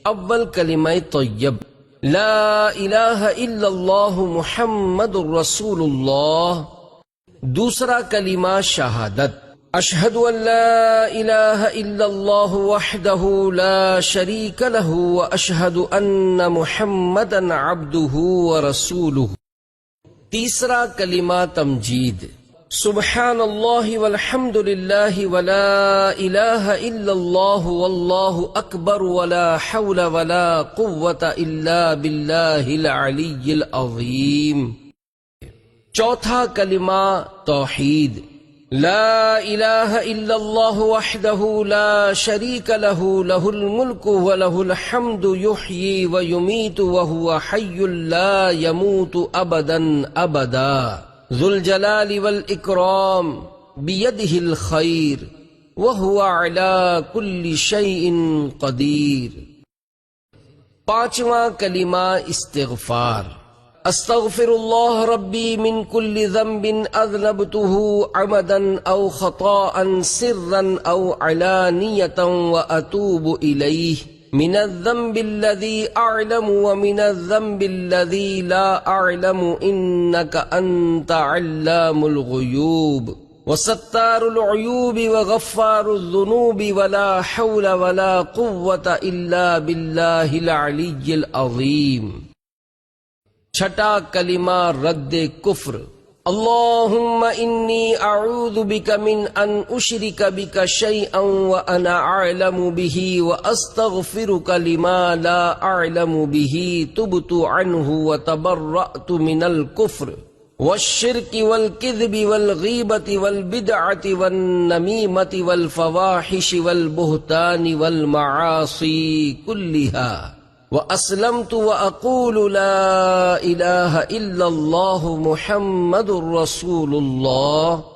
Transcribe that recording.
اول کلمہ طیب لا الہ الا اللہ محمد الرسول اللہ، دوسرا کلمہ شہادت اشہد ان لا الہ الا اللہ وحدہ لا شریک لہ واشہد ان محمدا عبدہ ورسولہ، تیسرا کلمہ تمجید سبحان اللہ والحمد للہ ولا الہ الا اللہ واللہ اکبر ولا حول ولا قوة الا باللہ العلی العظیم، چوتھا کلمہ توحید لا الہ الا اللہ وحدہ لا شریک لہ لہ الملک ولہ الحمد یحیی ویمیت وہو حی لا یموت ابدا ابدا ذو الجلال والاکرام بیدہ الخیر وہو علی کل شیء قدیر، پانچواں کلمہ استغفار استغفر اللہ ربی من کل ذنب اذنبتہ عمدا او خطاء سرا او علانیۃ واتوب الیہ من الذنب الذی اعلم ومن الذنب الذی لا اعلم انک انت علام الغیوب وستار العیوب وغفار الذنوب ولا حول ولا قوة الا باللہ العلی العظیم، چھٹا کلمہ رد کفر اللہم انی اعوذ بک من ان اشرک بک شیئا وانا اعلم به واستغفرک لما لا اعلم به تبت عنہ وتبرأت من الكفر والشرك والكذب والغيبة والبدعة والنميمة والفواحش والبهتان والمعاصي كلها، وأسلمت وأقول لا إله إلا الله محمد رسول الله